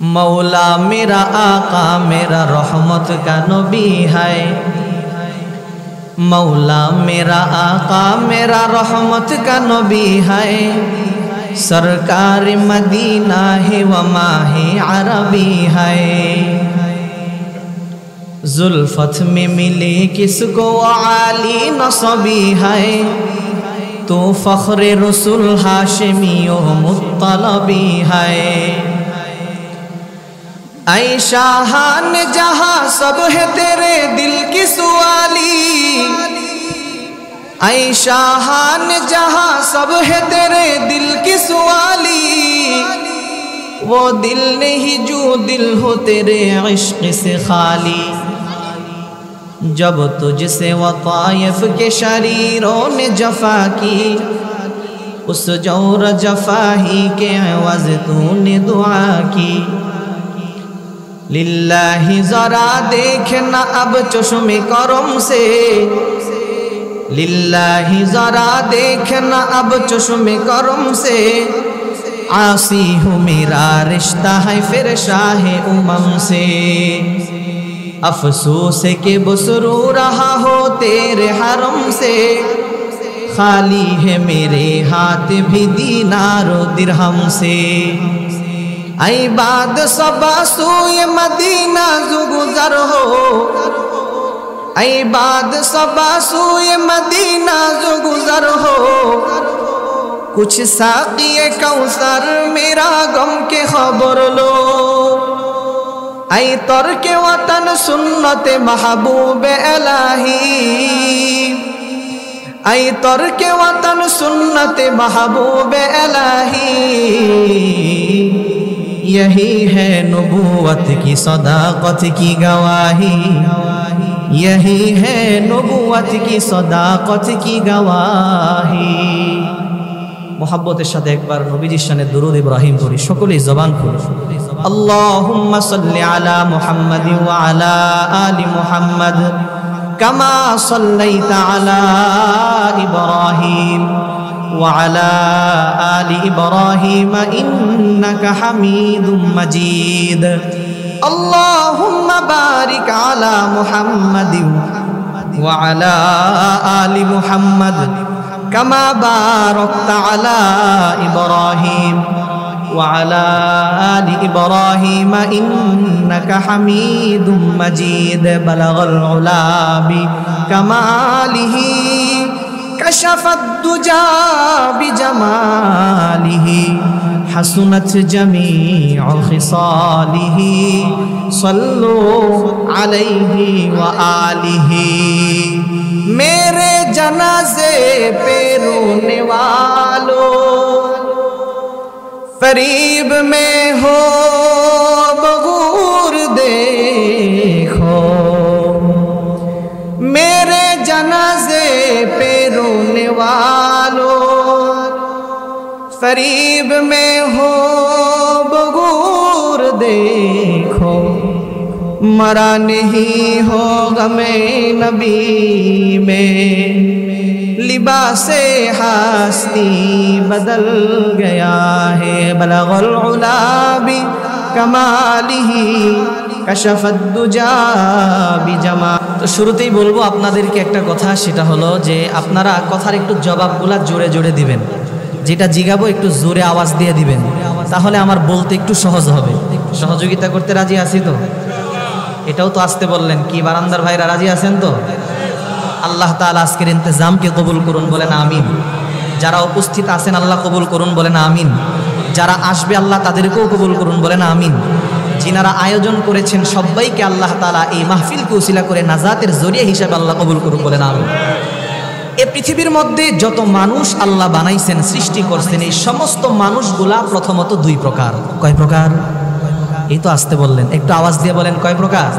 मौला मेरा आका मेरा रहमत का नबी है। मौला मेरा आका मेरा रहमत का नबी है। सरकार मदीना है व माहे अरबी है। जुल्फत में मिले किसको आली नसबी है। तो फख्रे रसूल हाशिमी ओ मुत्तलबी है। ऐ शाहान जहां सब है तेरे दिल की सवाली। ऐ शाहान जहां सब है तेरे दिल की सवाली। वो दिल नहीं जो दिल हो तेरे इश्क से खाली। जब तुझसे वो ताइफ के शरीरों ने जफा की। उस जौर जफाही के अवज़ तूने दुआ की। लिल्लाही जरा देखना अब चश्मे करम से। लिल्लाही जरा देखना अब चश्मे करम से। आसी हूँ मेरा रिश्ता है फिर शाहे उमम से। अफसोस के बुसरू रहा हो तेरे हरम से। खाली है मेरे हाथ भी दीनारो दिरहम से। ऐ बाद सबा सूए मदीना जो गुजर हो। ऐ बाद सबा सूए मदीना जो गुजर हो। कुछ साक़िए कौसर मेरा गम के खबर लो। ऐ तर्के वतन सुन्नत महबूब इलाही। ऐ तर्के वतन सुन्नत महबूब इलाही। यही है नबूवत की सदाकत की गवाही। यही है नबूवत की सदाकत की गवाही। मोहब्बतेर साथे एक बार नबीजिर शाने दुरूद इब्राहिम पढ़ी सकलेई जबान खुले। अल्लाहुम्मा सल्लि अला मुहम्मद व अला आलि मुहम्मद कमा सल्लैता अला इब्राहिम व अला आलि इब्राहिम इन्नका हमीदुम मजीद। अल्लाहुम्मा बारिक अला मुहम्मद व अला आलि मुहम्मद कमा बारकता अला इब्राहिम व अला आलि इब्राहिम इन्नका हमीदुम मजीद। बलगल उला बि कमालिही कशफत दुजा बिजमालिही हसनत जमीउ खिसालिही सल्लु अलैहि व आलिही। मेरे जनाजे पे रोने वालों करीब में हो बगूर देखो। मेरे जनाजे पे रोने वालों करीब में हो बगूर देखो। मरा नहीं हो गमे नबी में। लिबासे हस्ती बदल गया है। बलगल उला बि कमालिही कशफत दुजा बिजमा। तो शुरूतेई बोलबो आपनादेरके एकटा कथा, सेटा हलो जे आपनारा कथार एकटु जवाबगुला जोड़े जोड़े दिबेन। जेटा जिगाबो एकटु जोरे आवाज दिए दिबेन, ताहले आमार बोलते एकटु सहज होबे। सहयोगिता करते राजी आछि तो? एटाও तो आसते बोललेन कि बारान्दार भाईरा राजी आছেন तो? আল্লাহ তাআলা আজকের ইন্তজামকে কবুল করুন বলেন আমিন। যারা উপস্থিত আছেন আল্লাহ কবুল করুন বলেন আমিন। যারা আসবে আল্লাহ তাদেরকেও কবুল করুন বলেন আমিন। যিনারা আয়োজন করেছেন সবাইকে আল্লাহ তাআলা এই মাহফিলকে উসিলা করে নাজাতের জরিয়া হিসেবে আল্লাহ কবুল করুন বলেন আমিন। এই পৃথিবীর মধ্যে যত মানুষ আল্লাহ বানাইছেন সৃষ্টি করছেন এই সমস্ত মানুষগুলা প্রথমত দুই প্রকার। কয় প্রকার? এই তো আসতে বললেন, একটু আওয়াজ দিয়ে বলেন কয় প্রকার?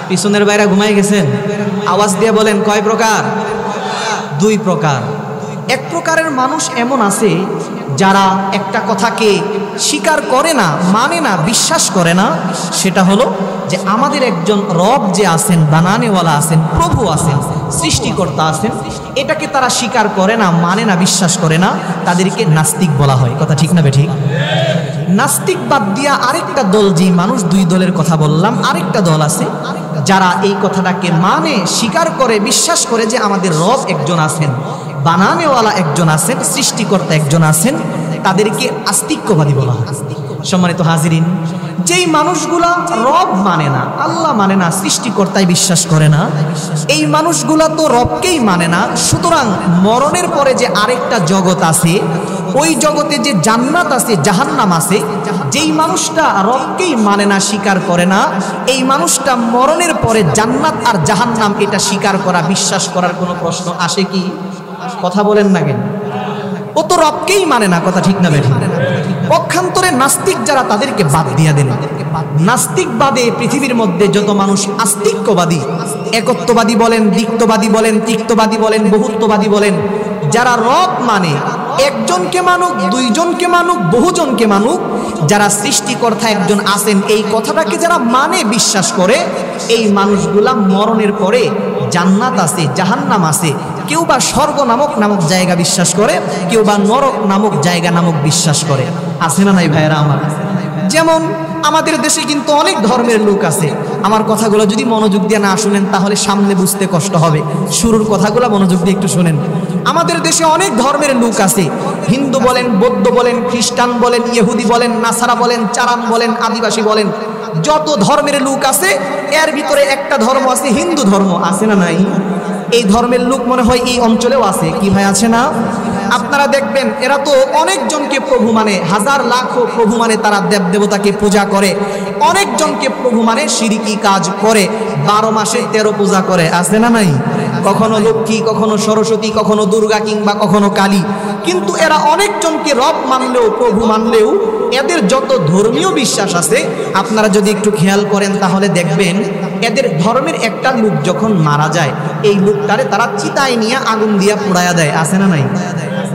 পিছনের বাইরা ঘুমাই গেছেন, আওয়াজ দিয়ে বলেন কয় প্রকার? দুই প্রকার। এক প্রকারের মানুষ এমন আছে যারা একটা কথাকে স্বীকার করে না, মানে না, বিশ্বাস করে না। সেটা হলো যে আমাদের একজন রব যে আছেন, বানানেওয়ালা আছেন, প্রভু আছেন, সৃষ্টিকর্তা আছেন, এটাকে তারা স্বীকার করে না, মানে না, বিশ্বাস করে না। তাদেরকে নাস্তিক বলা হয়। কথা ঠিক না বেঠিক? নাস্তিক বাদ দিয়া আরেকটা দল, যে মানুষ দুই দলের কথা বললাম, আরেকটা দল আছে যারা এই কথাটাকে মানে, স্বীকার করে, বিশ্বাস করে যে আমাদের রব একজন আছেন, বানানেওয়ালা একজন আছেন, সৃষ্টিকর্তা একজন আছেন। তাদেরকে আস্তিক্যবাদী বলা হয়। সম্মানিত হাজিরিন, যেই মানুষগুলা রব মানে না, আল্লাহ মানে না, সৃষ্টিকর্তায় বিশ্বাস করে না, এই মানুষগুলা তো রবকেই মানে না। সুতরাং মরণের পরে যে আরেকটা জগৎ আছে, ওই জগতে যে জান্নাত আছে, জাহান্নাম আছে, যেই মানুষটা রবকেই মানে না, স্বীকার করে না, এই মানুষটা মরণের পরে জান্নাত আর জাহান্নাম এটা স্বীকার করা, বিশ্বাস করার কোনো প্রশ্ন আসে কি? কথা বলেন না কেন? ও তো রবকেই মানে না। কথা ঠিক না বেঠিক? পক্ষান্তরে নাস্তিক যারা, তাদেরকে বাদ দিয়া দেন। নাস্তিক বাদে পৃথিবীর মধ্যে যত মানুষ আস্তিক্যবাদী, একত্ববাদী বলেন, দ্বিত্ববাদী বলেন, তিক্তবাদী বলেন, বহুত্ববাদী বলেন, যারা রব মানে, একজনকে মানুক, দুইজনকে মানুক, বহুজনকে মানুক, যারা সৃষ্টিকর্তা একজন আছেন এই কথাটাকে যারা মানে, বিশ্বাস করে, এই মানুষগুলা মরণের পরে জান্নাত আছে, জাহান্নাম আছে, কেউ বা স্বর্গ নামক জায়গা বিশ্বাস করে, কেউ বা নরক নামক জায়গা নামক বিশ্বাস করে। আছে না নাই ভাইয়েরা আমার? যেমন আমাদের দেশে কিন্তু অনেক ধর্মের লোক আছে। আমার কথাগুলো যদি মনোযোগ দিয়ে না শুনেন তাহলে সামনে বুঝতে কষ্ট হবে। শুরুর কথাগুলো মনোযোগ দিয়ে একটু শুনেন। আমাদের দেশে অনেক ধর্মের লোক আছে। হিন্দু বলেন, বৌদ্ধ বলেন, খ্রিস্টান বলেন, ইহুদি বলেন, নাসারা বলেন, চারান বলেন, আদিবাসী বলেন, যত ধর্মের লোক আছে এর ভিতরে একটা ধর্ম আছে হিন্দু ধর্ম। আছে না নাই? এই ধর্মের লোক মনে হয় এই অঞ্চলেও আছে। কি ভাই, আছে না? আপনারা দেখবেন এরা তো অনেকজনকে প্রভু মানে, হাজার লাখো প্রভু মানে, তারা দেবদেবতাকে পূজা করে, অনেকজনকে প্রভু মানে, শিরকি কাজ করে, 12 মাসে 13 পূজা করে। আছে না নাই? কখনো লক্ষ্মী, কখনো সরস্বতী, কখনো দুর্গা, কিংবা কখনো কালী। কিন্তু এরা অনেকজনকে রব মানলেও, প্রভু মানলেও, এদের যত ধর্মীয় বিশ্বাস আছে আপনারা যদি একটু খেয়াল করেন তাহলে দেখবেন এদের ধর্মের একটা লোক যখন মারা যায়, এই লোকটারে তারা চিতায় নিয়ে আগুন দিয়া পোড়ায়া দেয়। আছে না নাই?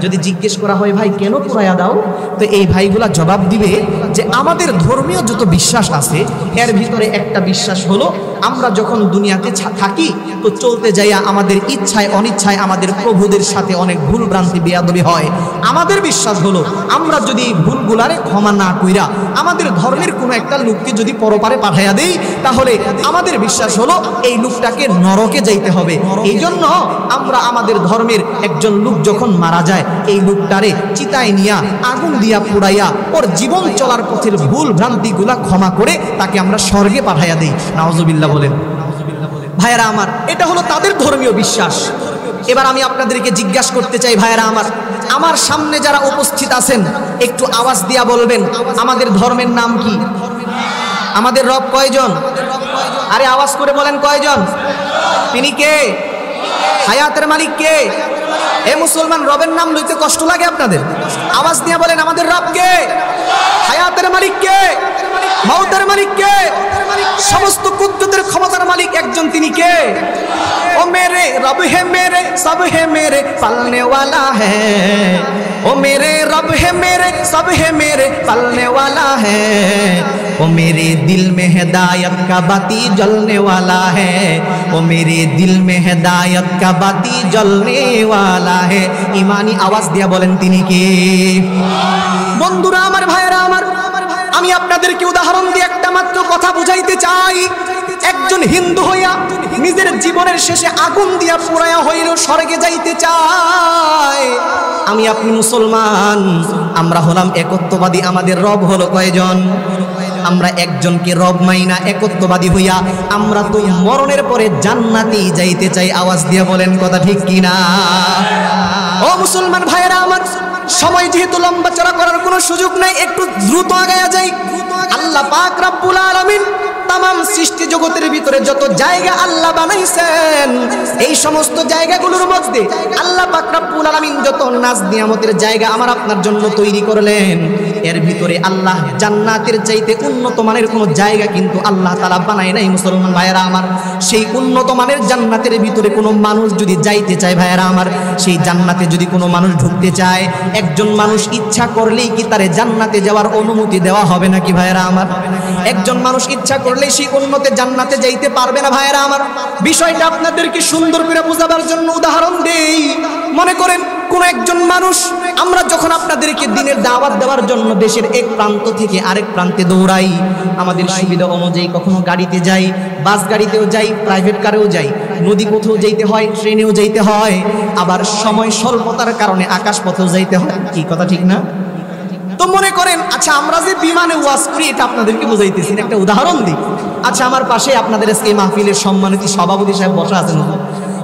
যদি জিজ্ঞেস করা হয় ভাই কেন পোড়ায়া দাও, তো এই ভাইগুলা জবাব দিবে যে আমাদের ধর্মীয় যত বিশ্বাস আছে এর ভিতরে একটা বিশ্বাস হলো, আমরা যখন দুনিয়াতে থাকি তো চলতে যাইয়া আমাদের ইচ্ছায় অনিচ্ছায় আমাদের প্রভুদের সাথে অনেক ভুল ভ্রান্তি বেয়াদবি হয়। আমাদের বিশ্বাস হলো আমরা যদি ভুলগুলারে ক্ষমা না কইরা আমাদের ধর্মের কোনো একটা লোককে যদি পরপারে পাঠাইয়া দেই, তাহলে আমাদের বিশ্বাস হলো এই লোকটাকে নরকে যাইতে হবে। এই জন্য আমরা আমাদের ধর্মের একজন লোক যখন মারা যায়, এই লোকটারে চিতায় নিয়া আগুন দিয়া পুড়াইয়া ওর জীবন চলার পথের ভুল ভ্রান্তিগুলা ক্ষমা করে তাকে আমরা স্বর্গে পাঠাইয়া দেই। নাউজুবিল্লাহ বলেন। ভাইয়েরা আমার, এটা হলো তাদের ধর্মীয় বিশ্বাস। এবার আমি আপনাদেরকে জিজ্ঞাসা করতে চাই, ভাইয়েরা আমার, আমার সামনে যারা উপস্থিত আছেন একটু আওয়াজ দিয়া বলবেন আমাদের ধর্মের নাম কি? আমাদের রব কয়জন? আরে আওয়াজ করে বলেন কয়জন? তিনি কে? হায়াতের মালিক কে? এ মুসলমান, রবের নাম লইতে কষ্ট লাগে আপনাদের? আওয়াজ দিয়া বলেন আমাদের রব কে? হায়াতের মালিক কে? মওতের মালিক কে? সমস্ত কুদরতের ক্ষমতার মালিক একজন, তিনি কে? ओ मेरे रब है मेरे सब है मेरे पालने वाला है, ओ मेरे रब है मेरे सब है मेरे पालने वाला है, ओ मेरे दिल में हिदायत का बाती जलने वाला है, ओ मेरे दिल में हिदायत का बाती जलने वाला है। ईमानी आवाज दिया बोलें तिनी के? बंधुरा आमार भाईरा आमार, আমি আপনাদেরকে উদাহরণ দিয়ে একটা মাত্র কথা বুঝাইতে চাই। একজন হিন্দু হইয়া নিজের জীবনের শেষে আগুন দিয়া পোড়ায়া হইলেও স্বর্গে যাইতে চায়। আমি আপনি মুসলমান, আমরা হলাম একত্ববাদী। আমাদের রব হলো কয়জন? আমরা একজনকে রব মাইনা একত্ববাদী হইয়া আমরা তো মরণের পরে জান্নাতেই যাইতে চাই। আওয়াজ দিয়ে বলেন কথা ঠিক কিনা? ও মুসলমান ভাইয়েরা আমার, সময় যেহেতু লম্বা চড়া করার কোনো সুযোগ নাই, একটু দ্রুত আগায়া যাই। আল্লাহ পাক রব্বুল আলামিন তাম তামাম সৃষ্টি জগতের ভিতরে যত জায়গা আল্লাহ বানাইছেন, এই সমস্ত জায়গাগুলোর মধ্যে আল্লাহ পাক রব্বুল আলামিন যত নাজ নিয়ামতের জায়গা আমার আপনার জন্য তৈরি করলেন, এর ভিতরে আল্লাহ জান্নাতের চাইতে উন্নত মানের কোনো জায়গা কিন্তু আল্লাহ তাআলা বানায় নাই। মুসলমান ভাইয়েরা আমার, সেই উন্নত মানের জান্নাতের ভিতরে কোনো মানুষ যদি যাইতে চায় ভাইয়েরা আমার, সেই জান্নাতে যদি কোনো মানুষ ঢুকতে চায়, একজন মানুষ ইচ্ছা করলেই কি তারে জান্নাতে যাওয়ার অনুমতি দেওয়া হবে নাকি ভাইয়েরা আমার? একজন মানুষ ইচ্ছা করলেই সেই উন্নত জান্নাতে যাইতে পারবে না ভাইয়েরা আমার। বিষয়টা আপনাদেরকে সুন্দর করে বোঝাবার জন্য উদাহরণ দেই। মনে করেন কোন একজন মানুষ, আমরা যখন আপনাদেরকে দিনের দাওয়াত দেওয়ার জন্য দেশের এক প্রান্ত থেকে আরেক প্রান্তে দৌড়াই, আমাদের সুবিধা অনুযায়ী কখনো গাড়িতে যাই, বাস গাড়িতেও যাই, প্রাইভেট কারেও যাই, নদী পথেও যাইতে হয়, ট্রেনেও যাইতে হয়, আবার সময় স্বল্পতার কারণে আকাশ পথেও যাইতে হয়। কি কথা ঠিক না? তো মনে করেন, আচ্ছা আমরা যে বিমানে ওয়াজ করি এটা আপনাদেরকে বুঝাইতেছি, একটা উদাহরণ দিই। আচ্ছা আমার পাশে আপনাদের আজকে মাহফিলের সম্মানিত সভাপতি সাহেব বসা আছেন,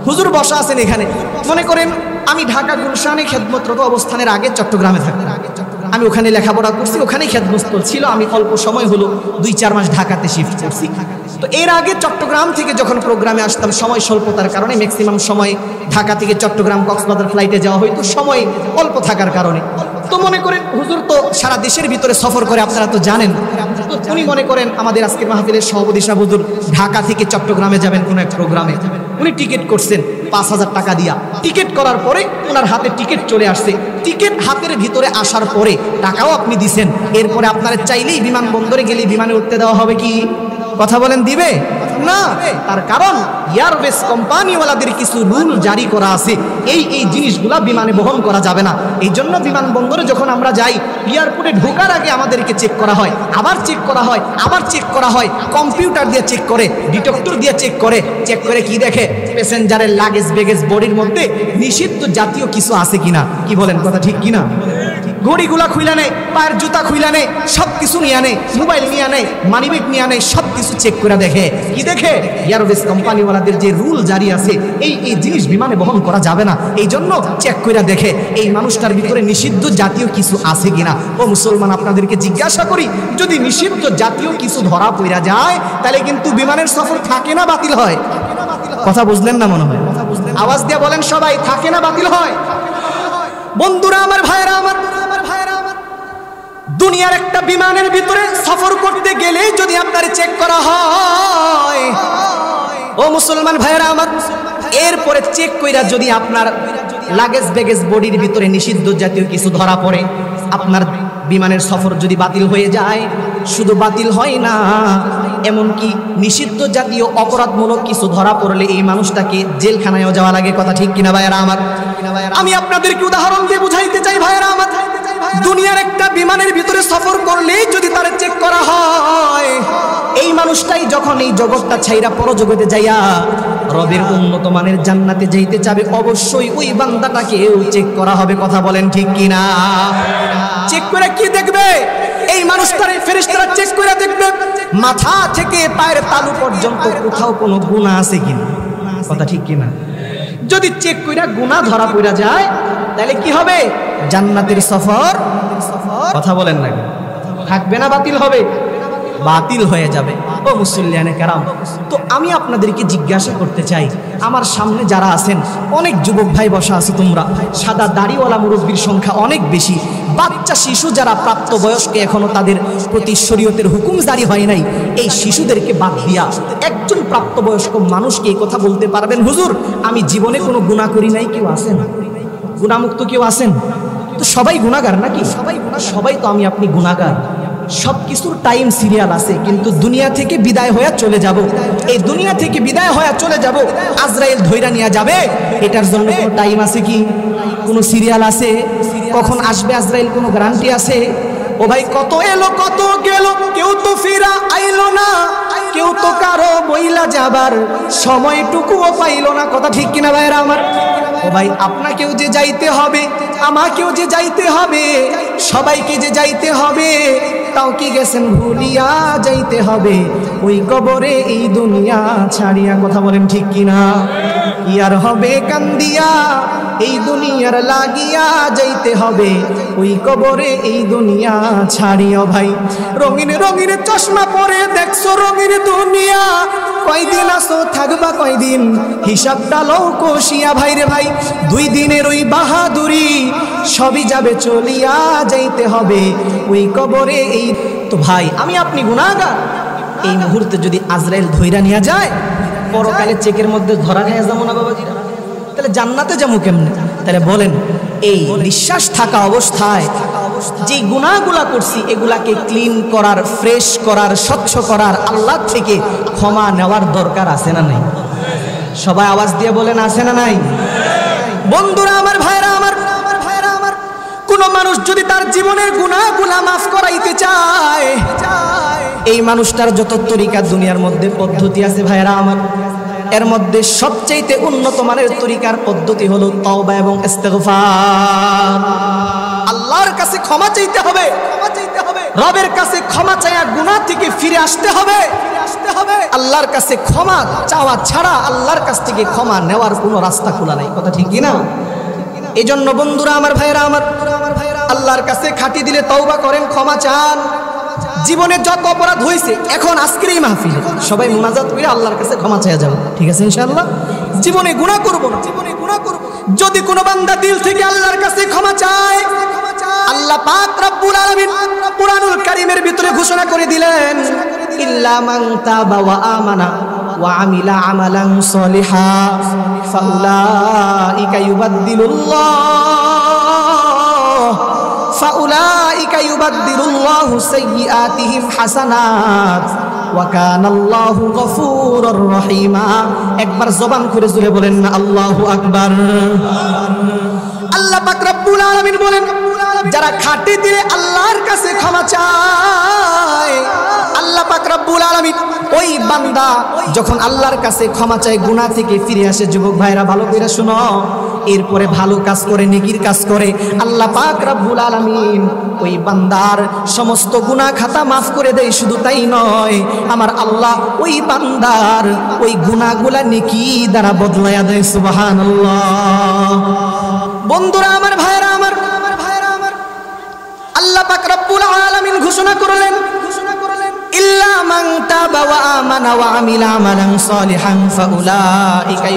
হুজুর বসা আছেন এখানে। মনে করেন আমি ঢাকা গুলশানে খেদমতরত অবস্থানের আগে চট্টগ্রামে থাকতাম। আমি ওখানে লেখাপড়া করছি, ওখানেই খেদমত ছিল। আমি অল্প সময় হলো 2-4 মাস ঢাকাতে শিফট করছি। তো এর আগে চট্টগ্রাম থেকে যখন প্রোগ্রামে আসতাম, সময় স্বল্পতার কারণে ম্যাক্সিমাম সময় ঢাকা থেকে চট্টগ্রাম কক্সবাজার ফ্লাইটে যাওয়া হয়তো, সময় অল্প থাকার কারণে। তো মনে করেন হুজুর তো সারা দেশের ভিতরে সফর করে, আপনারা তো জানেন। তো উনি মনে করেন আমাদের আজকের মাহফিলের সভাপতি সাহেব হুজুর ঢাকা থেকে চট্টগ্রামে যাবেন কোনো এক প্রোগ্রামে, উনি টিকিট করছেন 5000 টাকা দিয়া। টিকিট করার পরে ওনার হাতে টিকিট চলে আসছে। টিকিট হাতের ভিতরে আসার পরে টাকাও আপনি দিছেন, এরপরে আপনারা চাইলেই বিমানবন্দরে গেলে বিমানে উঠতে দেওয়া হবে কি? কথা বলেন, দিবে না? তার কারণ এয়ারওয়েজ কোম্পানিওয়ালাদের কিছু রুল জারি করা আছে, এই জিনিসগুলা বিমানে বহন করা যাবে না। এই জন্য বিমানবন্দরে যখন আমরা যাই, এয়ারপোর্টে ঢোকার আগে আমাদেরকে চেক করা হয়, আবার চেক করা হয়, আবার চেক করা হয়, কম্পিউটার দিয়ে চেক করে, ডিটেক্টর দিয়ে চেক করে কি দেখে? প্যাসেঞ্জারের লাগেজ বেগেজ বডির মধ্যে নিষিদ্ধ জাতীয় কিছু আছে কিনা। কি বলেন, কথা ঠিক কিনা? ঘড়িগুলা খুইলা নেয়, পায়ের জুতা খুইলা নেয়, সব কিছু নিয়ে নেয়, মোবাইল নিয়ে নেয়, মানিব্যাগ নিয়ে নেয়, সব কিছু চেক করে দেখে। কি দেখে? এয়ারওয়েজ কোম্পানিওয়ালাদের যে রুল জারি আছে, এই জিনিস বিমানে বহন করা যাবে না, এই জন্য চেক করে দেখে এই মানুষটার ভিতরে নিষিদ্ধ জাতীয় কিছু আছে কিনা। ও মুসলমান, আপনাদেরকে জিজ্ঞাসা করি, যদি নিষিদ্ধ জাতীয় কিছু ধরা পড়া যায়, তাহলে কিন্তু বিমানের সফর থাকে না বাতিল হয়? কথা বুঝলেন না মনে হয়? আওয়াজ দিয়ে বলেন সবাই, থাকে না বাতিল হয়? বন্ধুরা আমার, ভাইরা আমার, দুনিয়ার একটা বিমানের ভিতরে সফর করতে গেলে যদি আপনার চেক করা হয়, ও মুসলমান ভাইরা আমার, এরপরে চেক কইরা যদি আপনার লাগেজ বেগেজ বডির ভিতরে নিষিদ্ধ জাতীয় কিছু ধরা পড়ে, আপনার বিমানের সফর যদি বাতিল হয়ে যায়, শুধু বাতিল হয় না, এমনকি নিষিদ্ধ জাতীয় অপরাধমূলক কিছু ধরা পড়লে এই মানুষটাকে জেলখানায়ও যাওয়া লাগে। কথা ঠিক কিনা ভাইরা আমার? আমি আপনাদেরকে উদাহরণ দিয়ে বুঝাইতে চাই ভাইরা আমার, দুনিয়ার একটা বিমানের ভিতরে সফর করলেই যদি তার চেক করা হয়, এই মানুষটাই যখন এই জগৎটা ছাইরা পরজগতে যাইয়া রবের উন্নত মানের জান্নাতে যাইতে চাবে, অবশ্যই ওই বান্দাটাকেও চেক করা হবে। কথা বলেন ঠিক কিনা? চেক করে কি দেখবে? এই মানুষটারে ফেরেশতারা চেক করে দেখবে মাথা থেকে পায়ের তালু পর্যন্ত কোথাও কোনো গুনাহ আছে কিনা। কথা ঠিক কিনা? যদি চেক কইরা গুনাহ ধরা পড়া যায়, তাহলে কি হবে? জান্নাতের সফর, কথা বলেন না, থাকবে না, বাতিল হবে? বাতিল হয়ে যাবে। ও মুসল্লিয়ানে কেরাম, তো আমি আপনাদেরকে জিজ্ঞাসা করতে চাই, আমার সামনে যারা আছেন, অনেক যুবক ভাই বসা আছে, তোমরা সাদা দাড়িওয়ালা মুরব্বীর সংখ্যা অনেক বেশি, বাচ্চা শিশু যারা প্রাপ্তবয়স্ক, এখনো তাদের প্রতি শরীয়তের হুকুম জারি হয় নাই, এই শিশুদেরকে বাদ দিয়া একজন প্রাপ্তবয়স্ক মানুষকে এই কথা বলতে পারবেন, হুজুর আমি জীবনে কোনো গুনাহ করি নাই? কেউ আছেন গুনাহমুক্ত? কেউ আছেন? তো সবাই গুনাহগার নাকি? সবাই তো আমি আপনি গুনাহগার। সব কিছুর টাইম সিরিয়াল আছে, কিন্তু দুনিয়া থেকে বিদায় হয়ে চলে যাব, এই দুনিয়া থেকে বিদায় হয়ে চলে যাব, আজরাইল ধইরা নিয়ে যাবে, এটার জন্য কোনো টাইম আছে কি? কোনো সিরিয়াল আছে? কখন আসবে আজরাইল কোনো গ্যারান্টি আছে? ও ভাই, কত এলো কত গেল, কেউ তো ফিরা আইলো না, কেউ তো কারো বইলা যাবার সময়টুকুও পাইলো না। কথা ঠিক কিনা ভাইরা আমার? ও ভাই, আপনাকেও যে যাইতে হবে, আমাকেও যে যাইতে হবে, সবাইকে যে যাইতে হবে, তাও কি গেছেন ভুলিয়া যাইতে হবে ওই কবরে এই দুনিয়া ছাড়িয়া। কথা বলেন ঠিক কিনা? ইয়ার হবে কান্দিয়া এই দুনিয়ার লাগিয়া যাইতে হবে ওই কবরে এই দুনিয়া ছাড়িও ভাই। রঙিন রঙিন চশমা পরে দেখছো রঙিন দুনিয়া, কয়দিন আসো থাকবা কয়দিন হিসাবটা লও কষিয়া ভাই রে ভাই। 2 দিনের ওই বাহাদুরি সবই যাবে চলিয়া যাইতে হবে ওই কবরে এই। তো ভাই আমি আপনি গুনাহগার, এই মুহূর্তে যদি আজরাইল ধইরা নিয়ে যায় পরকালে চেকের মধ্যে ধরা খাইয়া যাবো না বাবাজিরা? তাহলে জান্নাতে যাবো কেমনে? তাহলে বলেন এই নিঃশ্বাস থাকা অবস্থায় যে গুনাহগুলা করছি এগুলাকে ক্লিন করার, ফ্রেশ করার, স্বচ্ছ করার, আল্লাহ থেকে ক্ষমা নেওয়ার দরকার আছে না নাই? সবাই আওয়াজ দিয়ে বলেন আছে না নাই? বন্ধুরা আমার, ভাইরা আমার, কোন মানুষ যদি তার জীবনের গুনাহগুলা মাফ করাইতে চায়, এই মানুষটার যত তরিকা দুনিয়ার মধ্যে পদ্ধতি আছে ভাইরা আমার, এর মধ্যে সবচেয়ে উন্নত মানের তরিকার পদ্ধতি হলো তওবা এবং ইস্তিগফার। আল্লাহর কাছে ক্ষমা চাইতে হবে, রবের কাছে ক্ষমা চাইয়া গুনাহ থেকে ফিরে আসতে হবে। আল্লাহর কাছে ক্ষমা চাওয়া ছাড়া আল্লাহর কাছ থেকে ক্ষমা নেওয়ার কোনো রাস্তা খোলা নাই। কথা ঠিক কি না? এই জন্য বন্ধুরা আমার, ভাইরা আমার, আল্লাহর কাছে খাটি দিলে তওবা করেন, ক্ষমা চান। জীবনে যত অপরাধ হয়েছে এখন আজকের এই মাহফিলে সবাই মুনাজাত করে আল্লাহর কাছে ক্ষমা চাইয়া যাবো, ঠিক আছে ইনশাআল্লাহ? জীবনে গুনাহ করব না। যদি কোনো বান্দা দিল থেকে আল্লাহর কাছে ক্ষমা চায়, আল্লাহ পাক রব্বুল আলামিন কুরআনুল কারীমের ভিতরে ঘোষণা করে দিলেন, ইল্লা মান তাবা ওয়া আমানা ওয়া আমিলা আমালান সলিহা ফাউলাইকা ইউবাদদিলুল্লাহু সাইয়্যাতিহিম হাসানাত ওয়া কানাল্লাহু গফুরুর রহিমা। একবার জবান খুলে জোরে বলেন না আল্লাহু আকবার। আল্লাহ পাক রব্বুল আলামিন বলেন, যারা খাঁটি দিলে আল্লাহর কাছে ক্ষমা চায়, আল্লাহ পাক রব্বুল আলামিন ওই বান্দা যখন আল্লাহর কাছে ক্ষমা চায় গুনাহ থেকে ফিরে আসে। যুবক ভাইরা ভালো করে শুনো, এরপরে ভালো কাজ করে, নেকির কাজ করে, আল্লাহ পাক রব্বুল আলামিন ওই বান্দার সমস্ত গুনাহ খাতা মাফ করে দেয়। শুধু তাই নয়, আমার আল্লাহ ওই বান্দার ওই গুনাহগুলা নেকি দ্বারা বদলায়া দেয়। সুবহানাল্লাহ। বন্ধুরা আমার, ভাইরা আমার, আল্লাহ পাক রব্বুল আলামিন ঘোষণা করলেন, ইল্লা মান তাবা ওয়া আমানা ওয়া আমিলা আমালান সলিহান ফাউলাইকা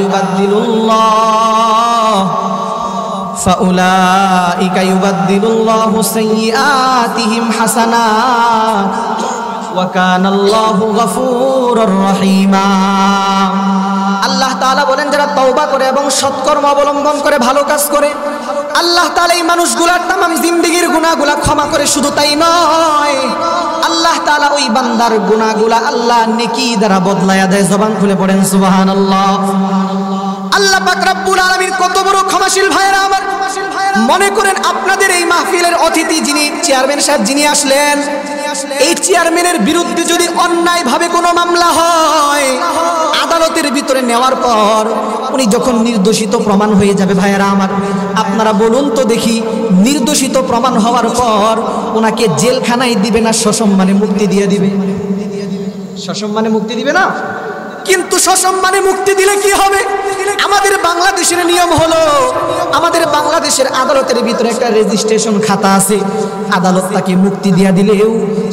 ইউবাদদিলুল্লাহু সাইয়্যাতিহিম হাসানাত ওয়া কানাল্লাহু গফুরুর রহিমা। আল্লাহ তাআলা বলেন, যারা তওবা করে এবং সৎকর্ম অবলম্বন করে, ভালো কাজ করে, আল্লাহ তাআলা এই মানুষগুলার তামাম জিন্দেগির গুনাহগুলা ক্ষমা করে। শুধু তাই নয়, আল্লাহ তাআলা ওই বান্দার গুনাহগুলা আল্লাহ নেকি দ্বারা বদলায়া দেয়। জবান খুলে পড়েন সুবহানাল্লাহ। আল্লাহ পাক রব্বুল আলামিন কত বড় ক্ষমাশীল ভাইরা আমার। মনে করেন আপনাদের এই মাহফিলের অতিথি যিনি চেয়ারম্যান সাহেব যিনি আসলেন, এই চেয়ারম্যানের বিরুদ্ধে যদি অন্যায়ভাবে কোনো মামলা হয়, আদালতের ভিতরে নেওয়ার পর উনি যখন নির্দোষিত প্রমাণ হয়ে যাবে, ভাইয়েরা আমার, আপনারা বলুন তো দেখি, নির্দোষিত প্রমাণ হওয়ার পর ওনাকে জেলখানায় দিবে না সসম্মানে মুক্তি দিয়ে দিবে? সসম্মানে মুক্তি দিবে না? কিন্তু সসম্মানে মুক্তি দিলে কি হবে? আমাদের বাংলাদেশের নিয়ম হলো, আমাদের বাংলাদেশের আদালতের ভিতরে একটা রেজিস্ট্রেশন খাতা আছে। আদালত তাকে মুক্তি দিয়া দিলেও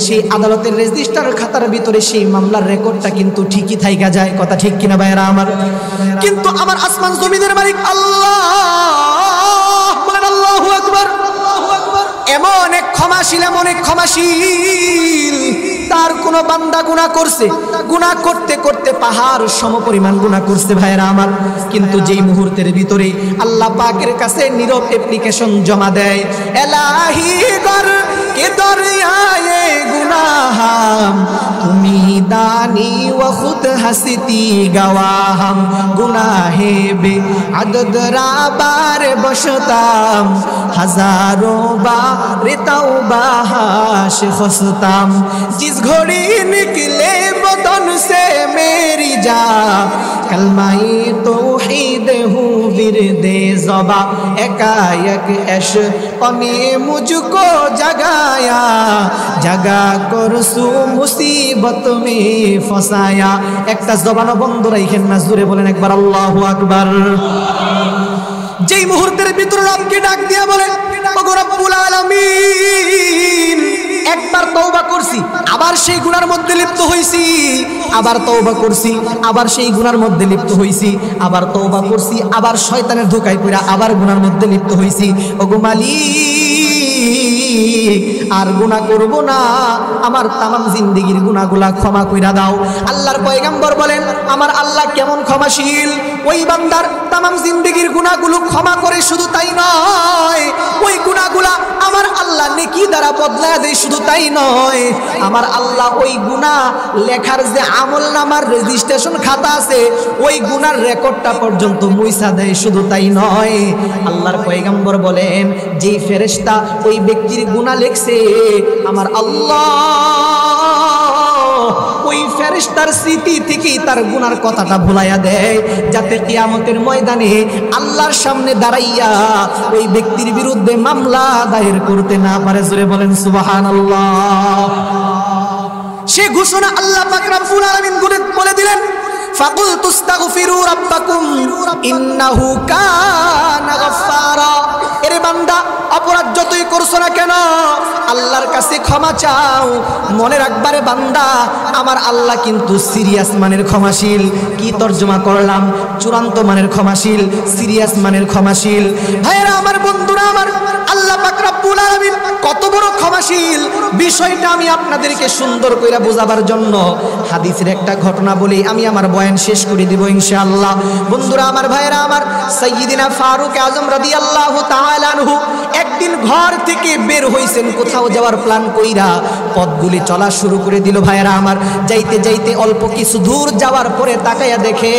সেই আদালতের রেজিস্টার খাতার ভিতরে সেই মামলার রেকর্ডটা কিন্তু ঠিকই থাইকা যায়। কথা ঠিক কিনা ভাইয়েরা আমার? কিন্তু আমার আসমান জমিনের মালিক আল্লাহ, বলেন আল্লাহু আকবার। এমন এক ক্ষমাশীল, এমন এক ক্ষমাশীল, তার কোন বান্দা গুনাহ করছে, গুনাহ করতে করতে পাহাড় সমপরিমাণ গুনাহ করছে ভাইরা আমার, কিন্তু যেই মুহূর্তের ভিতরে আল্লাহ পাকের কাছে নীরব অ্যাপ্লিকেশন জমা দেয়, এলাহি গর কে দরিয়ায়ে গুনাহাম তুমি দানি ওয়া খুদ হাসতি গওয়াহাম গুনাহে বে আদদ রাবার বসতাম হাজারো बार तौबा से खस्ताम जिस घड़ी निकले बदन से मेरी जा कलमाए तौहीद हूँ विरदे ज़बा एकाएक इश्क़ ने मुझको जगाया, जगा कर सु मुसीबत में फसाया। একটা জবান বন্ধ রাখেন না, জোরে বলেন একবার আল্লাহু আকবার। যেই মুহূর্তের ভিতরে রবকে ডাক দিয়া বলেন ওগো রব্বুল আলামিন, একবার তওবা করছি আবার সেই গুনার মধ্যে লিপ্ত হইছি, আবার তওবা করছি আবার সেই গুনার মধ্যে লিপ্ত হইছি, আবার তওবা করছি আবার শয়তানের ধোঁকায় পড়া আবার গুনার মধ্যে লিপ্ত হইছি। ওগো মালিক, আর গুনাহ করব না, আমার তামাম জিন্দেগির গুনাহগুলা ক্ষমা কইরা দাও। আল্লাহর পয়গম্বর বলেন আমার আল্লাহ কেমন ক্ষমাশীল, ওই বান্দার তামাম জিন্দেগির গুনাহগুলো ক্ষমা করে, শুধু তাই নয় ওই গুনাহগুলা আমার আল্লাহ নেকি দ্বারা বদলায় দেয়, শুধু তাই নয় আমার আল্লাহ ওই গুনাহ লেখার যে আমলনামার রেজিস্ট্রেশন খাতা আছে ওই গুনার রেকর্ডটা পর্যন্ত মুইসা দেয়, শুধু তাই নয় আল্লাহর পয়গম্বর বলেন যেই ফেরেশতা ওই ব্যক্তির গুনাহ লিখছে আমার আল্লাহ ওই ফেরেশতার স্মৃতি থেকে তার গুনার কথাটা ভুলাইয়া দেয়, যাতে কিয়ামতের ময়দানে আল্লাহর সামনে দাঁড়াইয়া ওই ব্যক্তির বিরুদ্ধে মামলা দায়ের করতে না পারে। জোরে বলেন সুবহানাল্লাহ। সে ঘোষণা আল্লাহ পাক রব্বুল আলামিন বলে দিলেন ফাকুলতু আস্তাগফিরু রাব্বাকুম ইন্নাহু কানা গাফফারা। এরে বান্দা, অপরাধ যতই করছো না কেন আল্লাহর কাছে ক্ষমা চাও। মনে রাখবারে বান্দা, আমার আল্লাহ কিন্তু সিরিয়াস মানের ক্ষমাশীল। কি তর্জমা করলাম? চূড়ান্ত মানের ক্ষমাশীল, সিরিয়াস মানের ক্ষমাশীল। ভাইয়েরা আমার, বন্ধুরা আমার, আল্লাহ পাক রব্বুল আলামিন কত বড় ক্ষমাশীল বিষয়টা আমি আপনাদেরকে সুন্দর করে বোঝাবার জন্য হাদিসের একটা ঘটনা বলি আমি আমার বয়ান শেষ করে দিব ইনশাআল্লাহ। বন্ধুরা আমার, ভাইয়েরা আমার, সাইয়্যিদিনা ফারুক আযম রাদিয়াল্লাহু তাআলা আনহু একদিন ঘর থেকে বের হইছেন কোথাও যাওয়ার প্ল্যান কইরা, পথগুলি চলা শুরু করে দিল। ভাইয়েরা আমার, যাইতে যাইতে অল্প কিছু দূর যাওয়ার পরে তাকায়া দেখে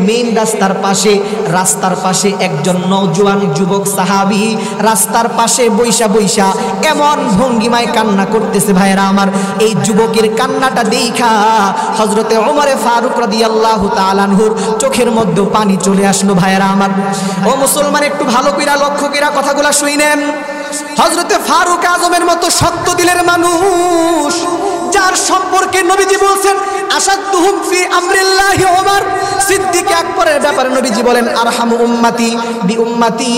মেইন রাস্তার পাশে একজন নওজোয়ান যুবক সাহাবী রাস্তার পাশে বইসা বইসা এমন ভঙ্গিমায় কান্না করতেছে। ভাইয়েরা আমার, এই যুবকের কান্নাটা দেখা হযরতে ওমর ফারুক রাদিয়াল্লাহু তাআলা আনহুর চোখের মধ্যে পানি চলে আসলো। ভাইয়েরা আমার, ও মুসলমান, একটু ভালো কইরা লক্ষ্য কইরা কথাগুলা শুনেন। হযরতে ফারুক আযমের মতো শক্ত দিলের মানুষ, যার সম্পর্কে নবীজি বলছেন আসাদুহুম ফি আমরিল্লাহি ওমর, সিদ্দিক আকবরের ব্যাপারে নবীজি বলেন আরহামু উম্মতি বি উম্মতি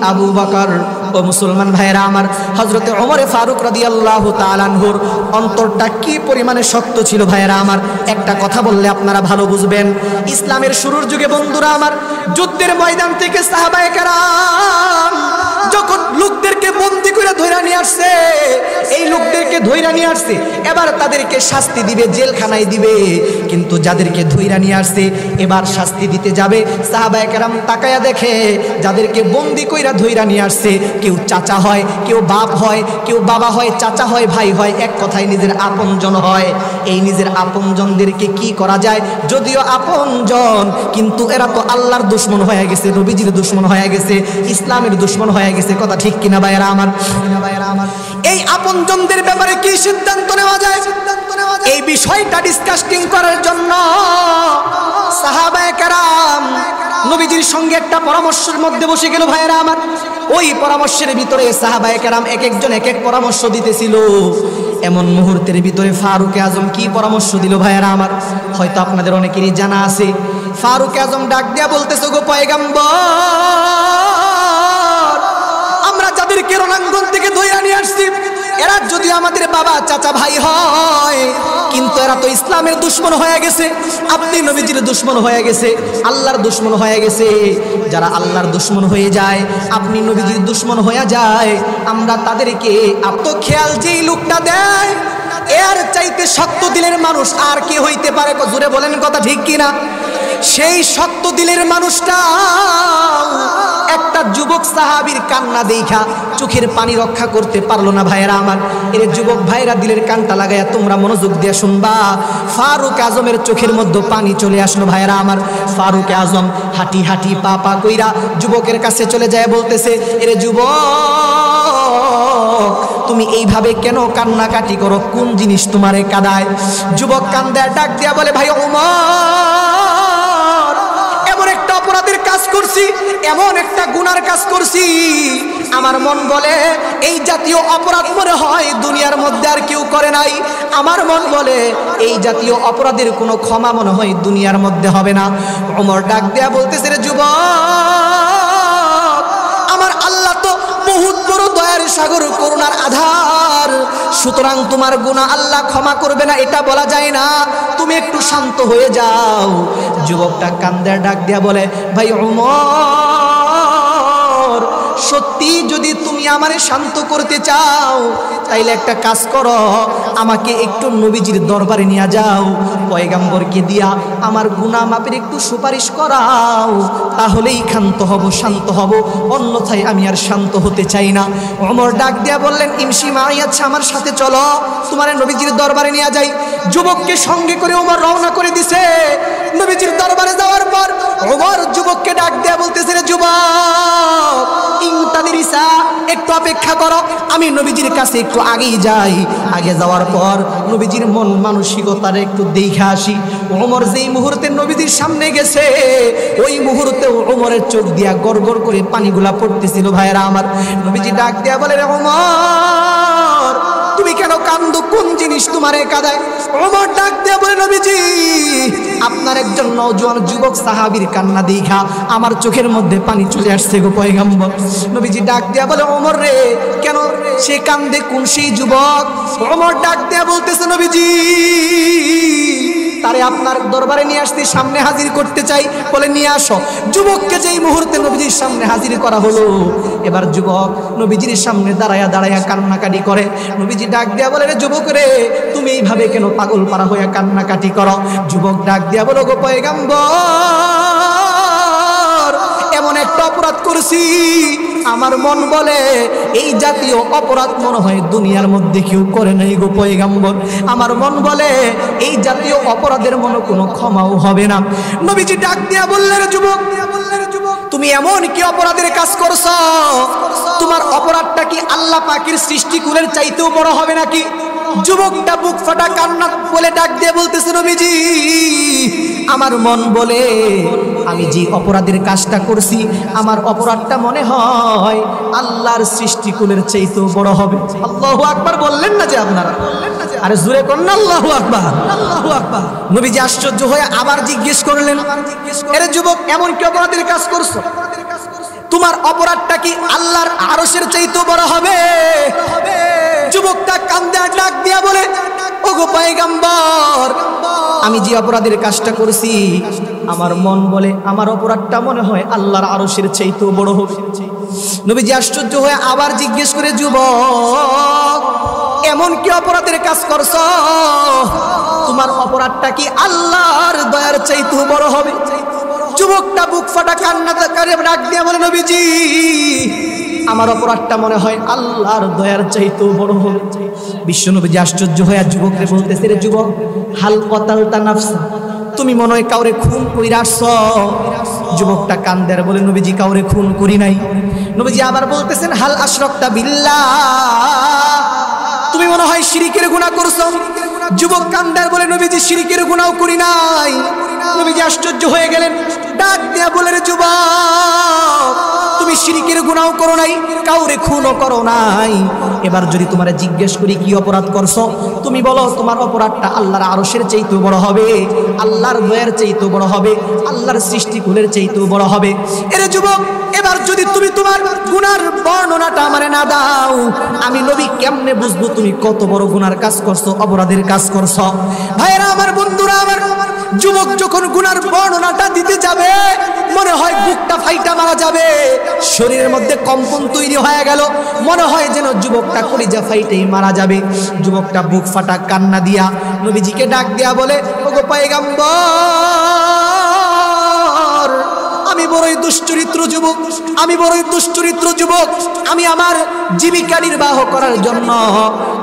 আবু বকর। ও মুসলমান ভাইয়েরা আমার, হযরতে ওমর ফারুক রাদিয়াল্লাহু তাআলা আনহুর অন্তরটা কি পরিমাণে শক্ত ছিল। ভাইয়েরা আমার, একটা কথা বললে আপনারা ভালো বুঝবেন। ইসলামের শুরুর যুগে বন্ধুরা আমার, যুদ্ধের ময়দান থেকে সাহাবায়ে কেরাম যখন লোকদেরকে বন্দী করে ধইরা নিয়ে আসছে, এই লোকদেরকে ধইরা নিয়ে আসছে, এবার তাদেরকে শাস্তি দিবে, জেলখানায় দিবে। কিন্তু যাদেরকে ধইরা নিয়ে আসছে এবার শাস্তি দিতে যাবে, সাহাবায়ে কেরাম তাকায়া দেখে যাদেরকে বন্দী কইরা ধইরা নিয়ে আসছে কেউ চাচা হয়, কেউ বাপ হয়, কেউ বাবা হয়, চাচা হয়, ভাই হয়, এক কথায় নিজের আপনজন হয়। এই নিজের আপনজনদেরকে কি করা যায়? যদিও আপনজন, কিন্তু এরা তো আল্লাহর দুশমন হয়ে গেছে, নবীজির দুশমন হয়ে গেছে, ইসলামের দুশমন হয়ে গেছে। কথা ঠিক কিনা ভাইয়েরা আমার? এই আপনজনদের ব্যাপারে কি সিদ্ধান্ত নেওয়া যায়, এই বিষয়টা ডিসকাসিং করার জন্য সাহাবায়ে কেরাম নবীজির সঙ্গে একটা পরামর্শের মধ্যে বসে গেল। ভাইয়েরা আমার, ওই পরামর্শের ভিতরে সাহাবায়ে কেরাম এক একজন এক এক পরামর্শ দিতেছিল। এমন মুহূর্তের ভিতরে ফারুক আযম কি পরামর্শ দিল ভাইয়েরা আমার, হয়তো আপনাদের অনেকেরই জানা আছে। ফারুক আযম ডাক দিয়া বলতেছে, গো পয়গম্বর, আমরা যাদেরকে রণাঙ্গন থেকে ধইরা নিয়ে আসছি এরা যদি আমাদের বাবা, চাচা, ভাই হয়, কিন্তু এরা তো ইসলামের দুশমন হয়ে গেছে, আপনি নবীজির দুশমন হয়ে গেছে, আল্লাহর দুশমন হয়ে গেছে। যারা আল্লাহর দুশমন হয়ে যায়, আপনি নবীজির দুশমন হয়ে যায়, আমরা তাদেরকে খেয়াল যেই লোকটা দেয় এর চাইতে শক্ত দিলের মানুষ আর কে হইতে পারে? জোরে বলেন, কথা ঠিক কিনা? সেই শক্ত দিলের মানুষটা একটা যুবক সাহাবীর কান্না দেখা চোখের পানি রক্ষা করতে পারলো না। ভাইয়েরা আমার, এর যুবক ভাইরা দিলের কানটা লাগাইয়া তোমরা মনোযোগ দিয়ে শুনবা। ফারুক আজমের চোখের মধ্যে পানি চলে আসলো। ভাইয়েরা আমার, ফারুক আজম হাঁটি হাঁটি পা পা কইরা যুবকের কাছে চলে যায়, বলতেছে, এরে যুবক, তুমি এইভাবে কেন কান্নাকাটি করো? কোন জিনিস তোমারে কাঁদায়? যুবক কান্দে ডাক দিয়া বলে, ভাই ওমর, এমন একটা অপরাধের কাজ করছি, এমন একটা গুনার কাজ করছি, আমার মন বলে এই জাতীয় অপরাধ মনে হয় দুনিয়ার মধ্যে আর কেউ করে নাই। আমার মন বলে এই জাতীয় অপরাধের কোনো ক্ষমা মনে হয় দুনিয়ার মধ্যে হবে না। ওমর ডাক দেয়া বলতেছে, রে যুবক, আমার আল্লাহ তো বহুত বড় দয়ার সাগর, করুণার আধার, সুতরাং তোমার গুনাহ আল্লাহ ক্ষমা করবে না এটা বলা যায় না, তুমি একটু শান্ত হয়ে যাও। যুবকটা কান্দে ডাক দিয়া বলে, ভাই ওমর, সত্যি যদি তুমি আমারে শান্ত করতে চাও তাইলে একটা কাজ করো, আমাকে একটু নবীজির দরবারে নিয়ে যাও, পয়গম্বরকে দিয়া আমার গুনাহ মাপের একটু সুপারিশ করাও, তাহলেই ক্ষান্ত হব, শান্ত হব, অন্যথায় আমি আর শান্ত হতে চাই না। ওমর ডাক দিয়া বললেন, ইমশি মাই, আচ্ছা আমার সাথে চলো, তোমারে নবীজির দরবারে নিয়ে যাই। যুবককে সঙ্গে করে ওমর রওনা করে দিছে। নবীজির দরবারে যাওয়ার পর ওমর যুবককে ডাক দেয়া বলতেছে, রে যুবক, ইনতাদিরিসা, একটু অপেক্ষা করো, আমি নবীজির কাছে একটু আগেই যাই, আগে যাওয়ার পর নবীজির মন মানসিকতার একটু দেখে আসি। ওমর যেই মুহূর্তে নবীজির সামনে গেছে ওই মুহূর্তে ওমরের চোখ দিয়া গড়গড় করে পানিগুলা পড়তেছিল। ভাইরা আমার, নবীজি ডাক দেয়া বলে, রে ওমর, তুমি কেন কান্দো, কোন জিনিস তোমারে কাঁদায়? ওমর ডাক দেয়া বলে, নবীজি, আপনার একজন নওজোয়ান যুবক সাহাবীর কান্না দেখা আমার চোখের মধ্যে পানি চলে আসছে গো পয়গম্বর। নবীজি ডাক দেয়া বলে, ওমর রে, কেন সে কান্দে, কোন সেই যুবক? ওমর ডাক দেয়া বলতেছে, নবীজি, তারে আপনার দরবারে নিয়ে আসতে, সামনে হাজির করতে চাই, বলে নিয়ে আসো। যুবককে যেই মুহূর্তে নবীজির সামনে হাজির করা হলো, এবার যুবক নবীজির সামনে দাঁড়ায়া দাঁড়ায়া কান্নাকাটি করে। নবীজি ডাক দেয়া বলে, রে যুবক রে, তুমি এইভাবে কেন পাগল পারা হইয়া কান্নাকাটি করো? যুবক ডাক দেয়া বলো, গো পয়গম্বর, এমন একটা অপরাধ করেছি, আমার মন বলে এই জাতীয় অপরাধ মনে হয় দুনিয়ার মধ্যে কেউ করে নাই গো পয়গম্বর। আমার মন বলে এই জাতীয় অপরাধের মনে কোনো ক্ষমাও হবে না। নবীজি ডাক দিয়া বললেন, রে যুবক, তুমি এমন কি অপরাধের কাজ করছো? তোমার অপরাধটা কি আল্লাহ পাকের সৃষ্টিকুলের চাইতেও বড় হবে নাকি? যুবকটা বুক ফাটা কান্না বলে ডাক দিয়ে বলতেছে, নবীজি, আমার মন বলে আমি যে অপরাধের কাজটা করছি আমার অপরাধটা মনে হয় আল্লাহর সৃষ্টিকুলের চাইতেও বড় হবে। আল্লাহু আকবার বললেন না যে আপনারা? আরে জোরে কোন না, আল্লাহু আকবার, আল্লাহু আকবার। নবীজি আশ্চর্য হয়ে আবার জিজ্ঞেস করলেন, এরে যুবক, এমন কি অপরাধের কাজ করছো? তোমার অপরাধটা কি আল্লাহর আরশের চাইতেও বড় হবে? যুবকটা কান্দে ডাক দিয়া বলে, ওগো পয়গম্বর, আমি যে অপরাধের কাজটা করেছি আমার মন বলে আমার অপরাধটা মনে হয় আল্লাহর আরশের চাইতেও বড় হবে। নবীজি আশ্চর্য হয়ে আবার জিজ্ঞেস করে, যুবক, এমন কি অপরাধের কাজ করছো? তোমার অপরাধটা কি আল্লাহর দয়ার চাইতেও বড় হবে? যুবকটা বুক ফাটা কান্না করে ডাক দিয়ে বলে, নবীজি, আমার অপরাধটা মনে হয় আল্লাহর দয়ার চাইতেও বড় হবে। বিশ্বনবীজি আশ্চর্য হয়ে যুবককে বলতেছে, রে যুবক, হাল কতালতা নাফসা, তুমি মনে হয় কাউরে খুন কইরা আসছো? যুবকটা কান্দে আর বলে, নবীজি, কাউরে খুন করি নাই। নবীজি আবার বলতেছেন, হাল আশরাকতা বিল্লাহ, তুমি মনে হয় শিরিকের গুনাহ করছো? যুবক কান্দে আর বলে, নবীজি, শিরিকের গুনাহও করি নাই। নবীজি আশ্চর্য হয়ে গেলেন, ডাক দিয়া বলে, রে যুবক, তুমি শিরিকের গুনাহও করো নাই, কাউরে খুনও করো নাই। এবার যদি তোমারে জিজ্ঞেস করি কি অপরাধ করছো, তুমি বলো তোমার অপরাধটা আল্লাহর আরশের চাইতেও বড় হবে, আল্লাহর দয়ার চাইতেও বড় হবে, আল্লাহর সৃষ্টিকুলের চাইতেও বড় হবে। এরে যুবক, এবার যদি তুমি তোমার গুনার বর্ণনাটা আমারে না দাও, আমি নবী কেমনে বুঝবো তুমি কত বড় গুনার কাজ করছো, অপরাধের কাজ করছো? ভাইরা আমার, বন্ধুরা আমার, যুবক যখন গুনার বর্ণনাটা দিতে যাবে মনে হয় বুকটা ফাইটা মারা যাবে, শরীরের মধ্যে কম্পন তৈরি হয়ে গেল, মনে হয় যেন যুবকটা কলিজা ফাইটেই মারা যাবে। যুবকটা বুক ফাটা কান্না দিয়া নবীজিকে ডাক দিয়া বলে, ওগো পয়গম্বর, আমি বড়ই দুশ্চরিত্র যুবক, আমি বড়ই দুশ্চরিত্র যুবক, আমি আমার জীবিকা নির্বাহ করার জন্য,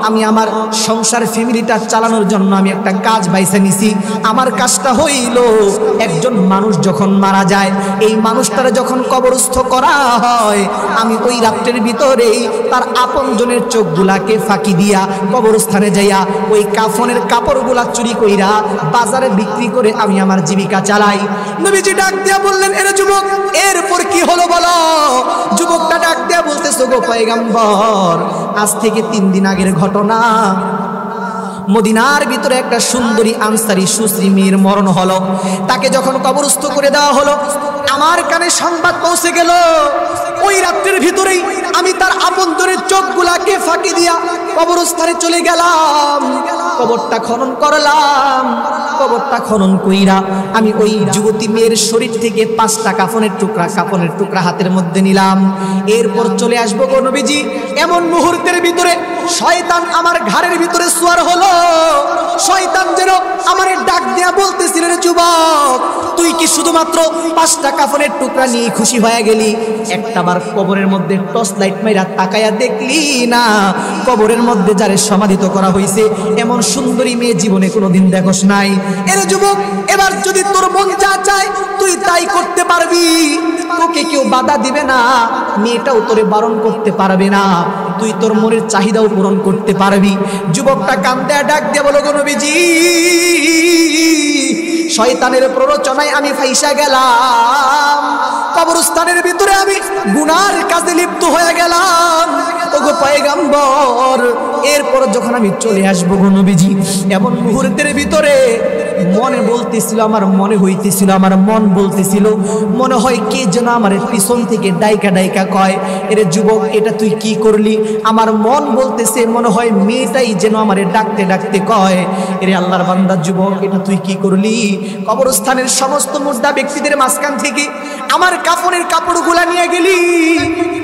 আমি আমার সংসার ফ্যামিলিটা চালানোর জন্য আমি একটা কাজ বাইছে নিছি। আমার কাজটা হইল, একজন মানুষ যখন মারা যায়, এই মানুষটারে যখন কবরস্থ করা হয়, আমি ওই রাত্রের ভিতরেই তার আপনজনের চোখগুলাকে ফাঁকি দিয়া কবরস্থানে যাইয়া ওই কাফনের কাপড়গুলা চুরি কইরা বাজারে বিক্রি করে আমি আমার জীবিকা চালাই। নবীজি ডাক দিয়া বললেন, এরে যুবক, যুবক এরপর কি হলো বলো? যুবকটা ডাক দিয়ে বলতেছে, গো পয়গম্বর, আজ থেকে 3 দিন আগের ঘটনা। মদিনার ভিতরে একটা সুন্দরী আনসারী সুশ্রী মেয়ের মরণ হলো। তাকে যখন কবরস্থ করে দেওয়া হলো, আমার কানে সংবাদ পৌঁছে গেল। ওই রাত্রের ভিতরেই আমি তার আপনজনের চোখগুলাকে ফাঁকি দিয়া কবরস্থানে চলে গেলাম। কবরটা খনন করলাম। কবরটা খনন কইরা আমি ওই যুবতী মেয়ের শরীর থেকে 5টা কাফনের টুকরা হাতের মধ্যে নিলাম। এরপর চলে আসবো গো নবীজি। এমন মুহূর্তের ভিতরে শয়তান আমার ঘাড়ের ভিতরে সোয়ার হলো। শয়তান যেন আমারে ডাক দিয়া বলতেছিল, রে যুবক, তুই কি শুধুমাত্র 5টা কাফনের টুকরা নিয়ে খুশি হয়ে গেলি? একটাবার কবরের মধ্যে টর্চ লাইট মাইরা তাকায়া দেখলি না কবরের মধ্যে যারে সমাধিত করা হয়েছে এমন সুন্দরী মেয়ে জীবনে কোনোদিন দেখোস নাই? এরে যুবক, এবার যদি তোর মন যা চায় তুই তাই করতে পারবি। তোকে কেউ বাধা দিবে না, মেয়েটাও তোরে বারণ করতে পারবে না। তুই তোর মনের চাহিদাও পূরণ করতে পারবি। যুবকটা কান্দে ডাক দিয়ে বলো, গো নবীজি, শয়তানের প্ররোচনায় আমি ফাইসা গেলাম। কবরস্থানের ভিতরে আমি গুনার কাজে লিপ্ত হয়ে গেলাম। ওগো পয়গম্বর, এরপর যখন আমি চলে আসবো গো নবীজি, এমন মুহূর্তের ভিতরে মনে বলতেছিল, আমার মনে হইতেছিল, আমার মন বলতেছিল, মনে হয় কে যেন আমার পিছন থেকে ডাইকা ডাইকা কয়, এরে যুবক, এটা তুই কি করলি? আমার মন বলতেছে মনে হয় মেয়েটাই যেন আমারে ডাকতে ডাকতে কয়, এরে আল্লাহর বান্দা যুবক, এটা তুই কি করলি? কবরস্থানের সমস্ত মুর্দা ব্যক্তিদের মাঝখান থেকে আমার কাফনের কাপড়গুলা নিয়ে গেলি,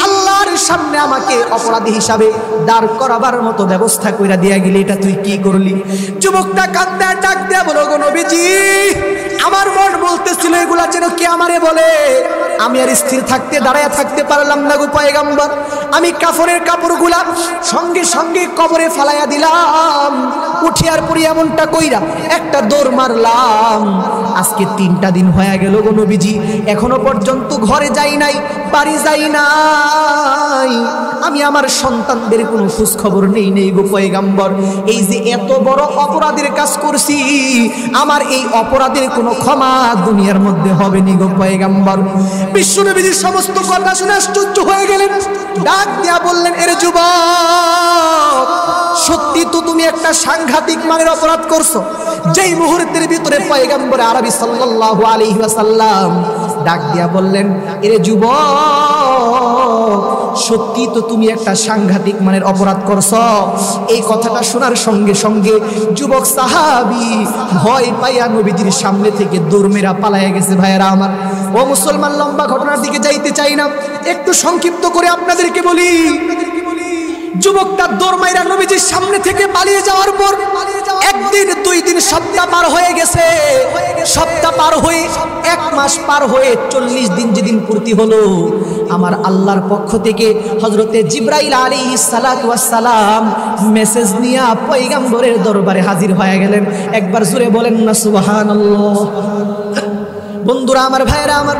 আল্লাহর সামনে আমাকে অপরাধী হিসাবে দাঁড় করাবার মতো ব্যবস্থা কইরা দিয়া গেলি, এটা তুই কি করলি? যুবকটা কাঁদতে ডাক দেয়া বলো, গো নবীজি, আমার মন বলতেছিল এগুলা যেন কে আমারে বলে। আমি আর স্থির থাকতে দাঁড়ায় থাকতে পারলাম না গো পয়গম্বর। আমি কাফনের কাপড়গুলা সঙ্গে সঙ্গে কবরে ফালাইয়া দিলাম। উঠিয়ার পরি এমনটা কইরা একটা দৌড় মারলাম। আজকে 3টা দিন হয়ে গেল গো নবীজি, এখনো পর্যন্ত ঘরে যাই নাই, বাড়ি যাই নাই। আমি আমার সন্তানদের কোনো খোঁজ খবর নেই গো পয়গম্বর। এই যে এত বড় অপরাধের কাজ করছি, আমার এই অপরাধের কোনো ক্ষমা দুনিয়ার মধ্যে হবে নি গো পয়গম্বর। বিশ্বনবীজির সমস্ত কথা শুনে আশ্চর্য হয়ে গেলেন। ডাক দিয়া বললেন, এরে যুবক, সত্যি তো তুমি একটা সাংঘাতিক মানের অপরাধ করছো। যেই মুহূর্তের ভিতরে পয়গম্বর আরবি সাল্লাল্লাহু আলাইহি ওয়াসাল্লাম ডাক দিয়া বললেন, এরে যুবক, সত্যি তো তুমি একটা সাংঘাতিক মানের অপরাধ করছো। এই কথাটা শোনার সঙ্গে সঙ্গে যুবক সাহাবী ভয় পাইয়া নবীজির সামনে থেকে দৌড় মেরা পালাইয়া গেছে। ভাইয়েরা আমার, ও মুসলমান, লম্বা ঘটনার দিকে যাইতে চাই না, একটু সংক্ষিপ্ত করে আপনাদেরকে বলি। যুবকটা দৌড় মাইরা নবীজির সামনে থেকে পালিয়ে যাওয়ার পর 1 দিন 2 দিন সপ্তাহ পার হয়ে গেছে। সপ্তাহ পার হয়ে 1 মাস পার হয়ে 40 দিন যেদিন পূর্তি হলো, আমার আল্লাহর পক্ষ থেকে হযরতে জিবরাইল আলাইহিস সালাতু ওয়াস সালাম মেসেজ নিয়ে পয়গম্বরের দরবারে হাজির হয়ে গেলেন। একবার জোরে বলেন না সুবহানাল্লাহ। বন্ধুরা আমার, ভাইরা আমার,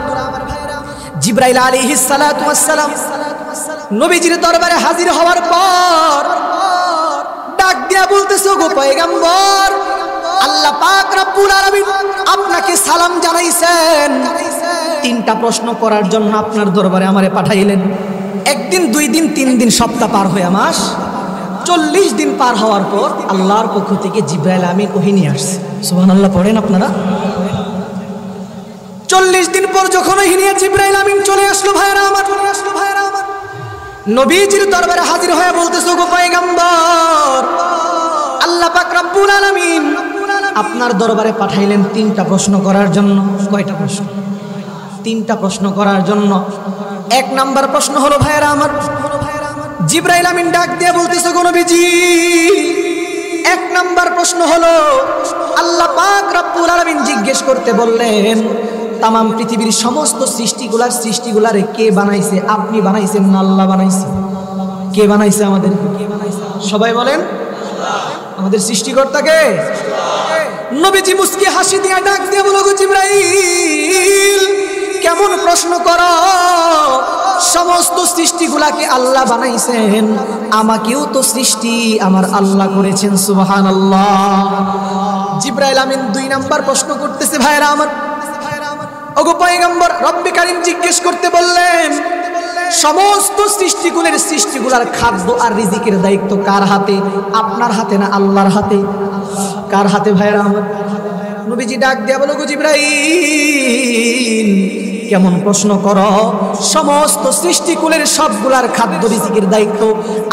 জিবরাইল আলাইহিস সালাতু ওয়াস সালাম নবীজির দরবারে হাজির হওয়ার পর ডাক দিয়া বলতেছে, গো পয়গম্বর, আল্লাহ পাক রব্বুল আলামিন আপনাকে সালাম জানাইছেন। 3টা প্রশ্ন করার জন্য আপনার দরবারে আমারে পাঠাইলেন। 1 দিন 2 দিন 3 দিন সপ্তাহ পার হয়ে মাস 40 দিন পার হওয়ার পর আল্লাহর পক্ষ থেকে জিবরাইল আমিন ওহী নিয়ে আসছে। সুবহানাল্লাহ পড়েন আপনারা। 40 দিন পর যখন ওহী নিয়ে জিবরাইল আমিন চলে আসলো, ভাইরা আমার, নবীজির দরবারে হাজির হয়ে বলতেছে, গো পয়গম্বর, আল্লাহ পাক রব্বুল আলামিন আপনার দরবারে পাঠাইলেন 3টা প্রশ্ন করার জন্য। কয়টা প্রশ্ন? 3টা প্রশ্ন করার জন্য। 1 নাম্বার প্রশ্ন হলো, ভাইরা আমার, জিবরাইল আমিন ডাক দিয়ে বলতেছে, গো নবীজি, 1 নাম্বার প্রশ্ন হলো, আল্লাহ পাক রব্বুল আলামিন জিজ্ঞেস করতে বললেন, তামাম পৃথিবীর সমস্ত সৃষ্টিগুলারে কে বানাইছে? আপনি বানাইছেন না আল্লাহ বানাইছে? কে বানাইছে আমাদের? সবাই বলেন, আমাদের সৃষ্টিকর্তাকে। নবীজি মুস্কি হাসি দিয়া ডাক দিয়ে বলো, গো জিবরাইল, কেমন প্রশ্ন করো? সমস্ত সৃষ্টিগুলাকে আল্লাহ বানাইছেন, আমাকেও তো সৃষ্টি আমার আল্লাহ করেছেন। সুবহানাল্লাহ। জিবরাইল আমিন 2 নাম্বার প্রশ্ন করতেছে, ভাইরা আমার, ওগো পয়গম্বর, রব্বে কারীম জিজ্ঞেস করতে বললেন, সমস্ত সৃষ্টিগুলার খাদ্য আর রিজিকের দায়িত্ব কার হাতে? আপনার হাতে না আল্লাহর হাতে? কার হাতে ভাইরা আমার? নবীজি ডাক দিয়া বলো, গো জিবরাইল, কেমন প্রশ্ন করো? সমস্ত সৃষ্টিকুলের সবগুলার খাদ্য রিজিকের দায়িত্ব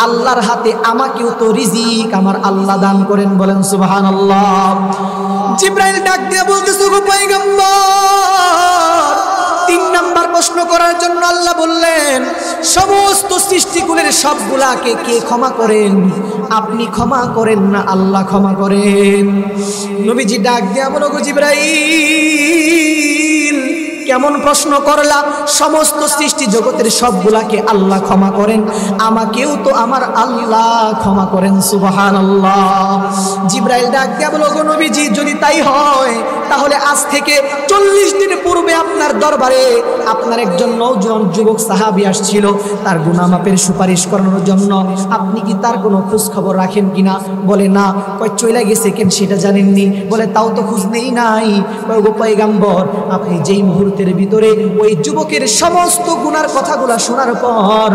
আল্লাহর হাতে, আমাকেও তো রিজিক আমার আল্লাহ দান করেন, বলেন সুবহানাল্লাহ। জিবরাইল ডাক দিয়া বলতেছে, গো পয়গম্বর, 3 নাম্বার প্রশ্ন করার জন্য আল্লাহ বললেন, সমস্ত সৃষ্টিকুলের সবগুলাকে কে ক্ষমা করেন? আপনি ক্ষমা করেন না আল্লাহ ক্ষমা করেন? নবীজি ডাক দিয়া বলো, গো জিবরাইল, কেমন প্রশ্ন করলা? সমস্ত সৃষ্টি জগতের সবগুলাকে আল্লাহ ক্ষমা করেন, আমাকেও তো আমার আল্লাহ ক্ষমা করেন, সুবহানাল্লাহ। জিবরাইল ডাক দিয়া বলো, গো নবীজি, যদি তাই হয় তাহলে আজ থেকে 40 দিন পূর্বে আপনার দরবারে আপনার একজন নওজোয়ান যুবক সাহাবী আসছিল তার গুনাহ মাফের সুপারিশ করানোর জন্য, আপনি কি তার কোনো খোঁজ খবর রাখেন কিনা? বলে না। কয় চলে গেছে কেন সেটা জানেননি? বলে তাও তো খোঁজ নেই নাই। কয় গো পয়গম্বর, আপনি যেই মুহূর্তের ভিতরে ওই যুবকের সমস্ত গুনার কথাগুলা শোনার পর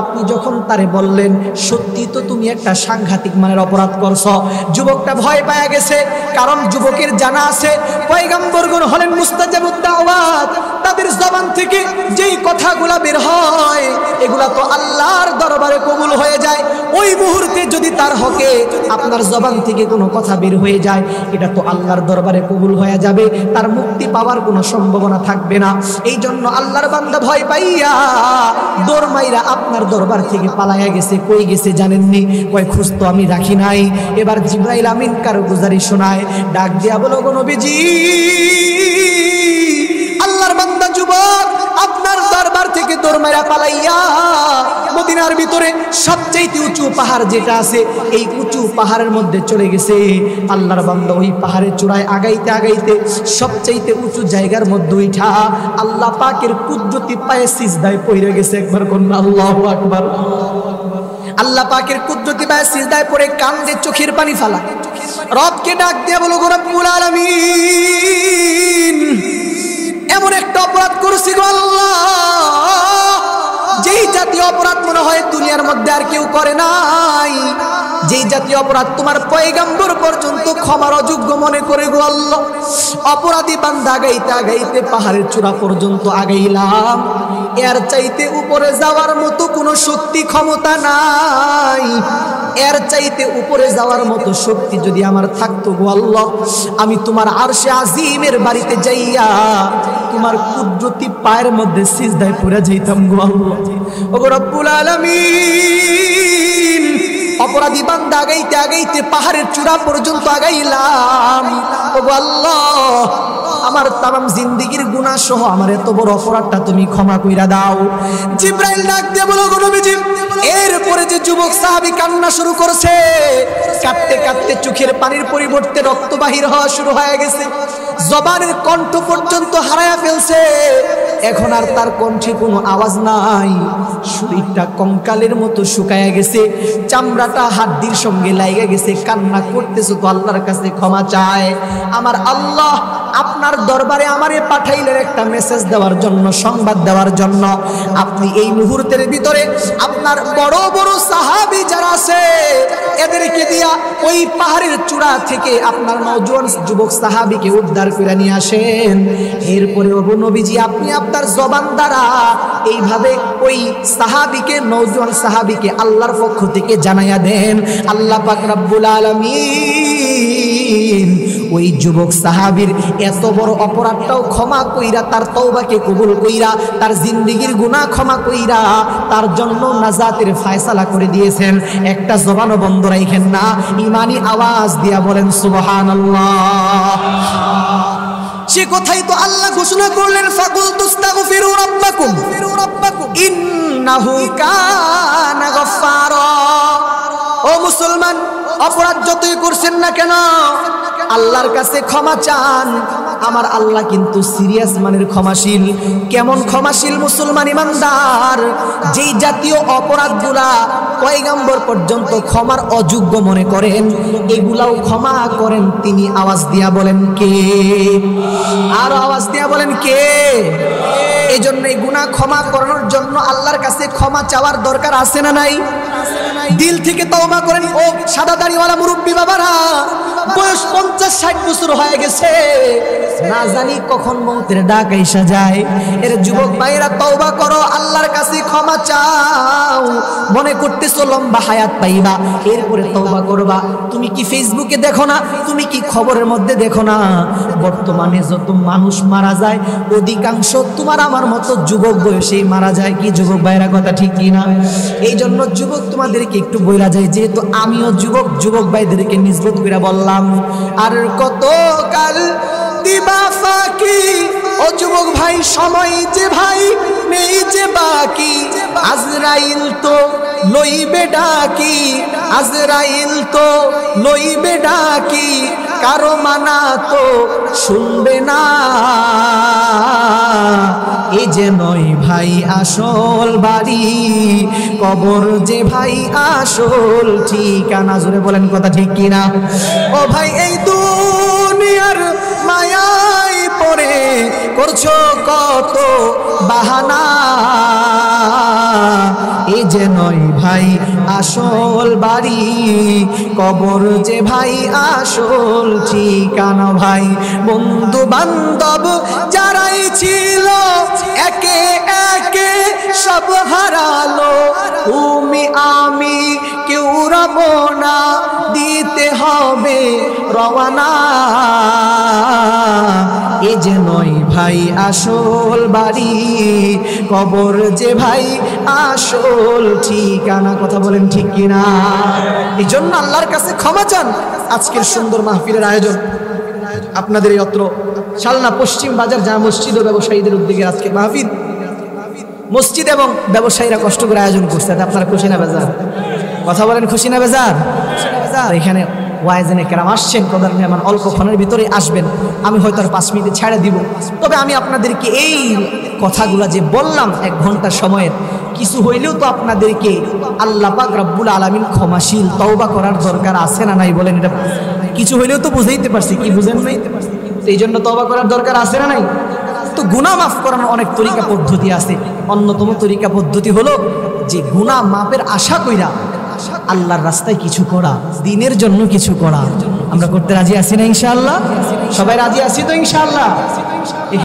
আপনি যখন তারে বললেন, সত্যি তো তুমি একটা সাংঘাতিক মানের অপরাধ করছো, যুবকটা ভয় পায়া গেছে। কারণ যুবকের জানা আছে পয়গম্বরগণ হলেন মুস্তাজাবুদ দাওয়াত, তাদের জবান থেকে যেই কথাগুলা বের হয় এগুলা তো আল্লাহর দরবারে কবুল হয়ে যায়। ওই মুহূর্তে যদি তার হকে আপনার জবান থেকে কোনো কথা বের হয়ে যায়, এটা তো আল্লাহর দরবারে কবুল হয়ে যাবে, তার মুক্তি পাওয়ার কোনো সম্ভাবনা থাকবে না। এই জন্য আল্লাহর বান্দা ভয় পাইয়া দৌড় মাইরা আপনার দরবার থেকে পালাইয়া গেছে। কই গেছে জানেননি? কয় খোঁজ তো আমি রাখি নাই। এবার জিবরাইল আমিন কারগুজারি শোনায়, ডাক দিয়া বলো, গো নবীজি, আল্লাহর বান্দা যুবক আপনার দরবার থেকে দৌড় মাইরা পালাইয়া মদিনার ভিতরে সবচেয়ে উঁচু পাহাড় যেটা আছে এই উঁচু পাহাড়ের মধ্যে চলে গেছে। আল্লাহর বান্দা ওই পাহাড়ের চূড়ায় আগাইতে আগাইতে সবচেয়ে উঁচু জায়গার মধ্যে উঠা আল্লাহ পাকের কুদরতি পায়ে সিজদায় পড়ে গেছে। একবার কন্যা আল্লাহু আকবার। আল্লাহ পাকের কুদরতি পায়ে সিজদায় পড়ে কান্দে, চোখের পানি ফালা, রবকে ডাক দিয়ে বলো, গো রব্বুল আলামিন, এমন একটা অপরাধ করেছি গো আল্লাহ, যেই জাতীয় অপরাধ মনে হয় দুনিয়ার মধ্যে আর কেউ করে নাই, যেই জাতীয় অপরাধ তোমার পয়গম্বর পর্যন্ত ক্ষমার অযোগ্য মনে করে গো আল্লাহ। অপরাধী বান্দা আগাইতে আগাইতে পাহাড়ের চূড়া পর্যন্ত আগাইলাম, এর চাইতে উপরে যাওয়ার মতো কোনো শক্তি ক্ষমতা নাই। এর চাইতে উপরে যাওয়ার মতো শক্তি যদি আমার থাকতো গো আল্লাহ, আমি তোমার আরশে আজিমের বাড়িতে যাইয়া তোমার কুদরতি পায়ের মধ্যে সিজদায় পড়ে যাইতাম গো আল্লাহ। ওগো রব্বুল আলামিন, অপরাধী বান্দা আগাইতে আগাইতে পাহাড়ের চূড়া পর্যন্ত আগাইলাম। ওগো আল্লাহ, আমার তামাম জিন্দেগীর গুনাহ সহ আমার এত বড় অপরাধটা তুমি ক্ষমা কইরা দাও। জিবরাইল ডাক দিয়ে বলো, গো নবীজি, এরপরে যে যুবক সাহাবী কান্না শুরু করেছে, কাঁদতে কাঁদতে চোখের পানির পরিবর্তে রক্ত বাহির হওয়া শুরু হয়ে গেছে, জবানের কণ্ঠ পর্যন্ত হারায়া ফেলছে, এখন আর তার কণ্ঠে কোনো আওয়াজ নাই, শরীরটা কঙ্কালের মতো শুকায়া গেছে, চামড়াটা হাড্ডির সঙ্গে লাগিয়ে গেছে, কান্না করতেছে তো আল্লাহর কাছে ক্ষমা চায়। আমার আল্লাহ আপনার দরবারে আমারে পাঠাইলেন একটা মেসেজ দেওয়ার জন্য, সংবাদ দেওয়ার জন্য। আপনি এই মুহূর্তের ভিতরে আপনার বড় বড় সাহাবী যারা আছে এদেরকে দিয়া ওই পাহাড়ের চূড়া থেকে আপনার নওজোয়ান যুবক সাহাবীকে উদ্ধার করে নিয়ে আসেন। এরপরে ওগো নবীজি, আপনি আপনার জবান দ্বারা এইভাবে ওই সাহাবীকে, নওজোয়ান সাহাবীকে আল্লাহর পক্ষ থেকে জানাইয়া দেন, আল্লাহ পাক রব্বুল আলামিন ওই যুবক সাহাবীর এত বড় অপরাধটাও ক্ষমা কইরা, তার তওবাকে কবুল কইরা, তার জিন্দেগীর গুনাহ ক্ষমা কইরা তার জন্য নাজাতের ফয়সালা করে দিয়েছেন। একটা জবানও বন্ধ রাখেন না, ঈমানি আওয়াজ দিয়া বলেন সুবহানাল্লাহ। সে কথাই তো আল্লাহ ঘোষণা করলেন, ফাকুল তুস্তাগফিরু রাব্বাকুম ইন্নাহু কানা গফফারা। ও মুসলমান, অপরাধ যতই করছেন না কেন আল্লাহর কাছে ক্ষমা চান। আমার আল্লাহ কিন্তু সিরিয়াস মানের ক্ষমাশীল। কেমন ক্ষমাশীল মুসলমান ইমানদার? যেই জাতীয় অপরাধগুলা পয়গম্বর পর্যন্ত ক্ষমার অযোগ্য মনে করেন, এগুলাও ক্ষমা করেন তিনি। আওয়াজ দিয়া বলেন কে? আর আওয়াজ দিয়া বলেন কে? এই জন্য এই গুনাহ ক্ষমা করানোর জন্য আল্লাহর কাছে ক্ষমা চাওয়ার দরকার আছে না নাই? দিল থেকে তওবা করেন। ও সাদা দাড়িওয়ালা মুরব্বী বাবারা, বয়স 50-60 বছর হয়ে গেছে, না জানি কখন মৌতের ডাক আইসা যায়। এর যুবক ভাইরা তওবা করো, আল্লাহর কাছে ক্ষমা চাও। মনে করতেছো লম্বা হায়াত পাইবা, এরপরে তওবা করবা। তুমি কি ফেসবুকে দেখো না? তুমি কি খবরের মধ্যে দেখো না? বর্তমানে যত মানুষ মারা যায় অধিকাংশ তোমার আমার মতো যুবক বয়সেই মারা যায়। কি যুবক ভাইরা কথা ঠিক কি না? এই জন্য যুবক তোমাদেরকে একটু বইলা যায়, যেহেতু আমিও যুবক, যুবক ভাইদেরকে নিসবত করে বললাম, আর কত কাল দিবা ফাঁকি ও যুবক ভাই, সময় যে ভাই নেই যে বাকি। আজরাইল তো লইবে ডাকি, আজরাইল তো লইবে ডাকি, কারো মানা তো শুনবে না। এই যে নয় ভাই আসল বাড়ি, কবর যে ভাই আসল ঠিকানা। জোরে বলেন কথা ঠিক কিনা? ও ভাই এই দুনিয়ার মায়ায় পড়ে করছো কত বাহানা। এই যে নয় ভাই আসল বাড়ি, কবর যে ভাই আসল ঠিকানা। ভাই বন্ধু বান্ধব যারাই ছিল একে একে সব হারালো। তুমি আমি কেউ রব না, দিতে হবে রওয়ানা। এ যে নয় ভাই আসল বাড়ি, কবর যে ভাই আসল ঠিকানা। কথা বলেন ঠিক কিনা? এই জন্য আল্লাহর কাছে ক্ষমা চান। আজকের সুন্দর মাহফিলের আয়োজন আপনাদের এই অত্র শালনা পশ্চিম বাজার জামে মসজিদ ও ব্যবসায়ীদের উদ্যোগে আজকে মাহফিল, মসজিদ এবং ব্যবসায়ীরা কষ্ট করে আয়োজন করছে। আপনারা খুশি না বেজার? কথা বলেন খুশি না বেজার? এখানে ওয়াইজেনে কেরাম আসছেন, প্রধান মেহমান অল্পক্ষণের ভিতরে আসবেন। আমি হয়তো আর 5 মিনিটে ছেড়ে দিব, তবে আমি আপনাদেরকে এই কথাগুলো যে বললাম 1 ঘন্টা সময়ের, কিছু হইলেও তো আপনাদেরকে আল্লাহ পাক রব্বুল আলামিন ক্ষমাশীল, তওবা করার দরকার আছে না নাই বলেন? এটা কিছু হইলেও তো বুঝাইতে পারছি, কি বুঝেন নাই? এই জন্য তওবা করার দরকার আছে না নাই? তো গুনাহ মাফ করানোর অনেক তরিকা পদ্ধতি আছে। অন্যতম তরিকা পদ্ধতি হলো যে গুনাহ মাপের আশা কইরা আল্লাহর রাস্তায় কিছু করা, দ্বীনের জন্য কিছু করা। আমরা করতে রাজি আছি না ইনশাআল্লাহ? সবাই রাজি আছি তো ইনশাআল্লাহ?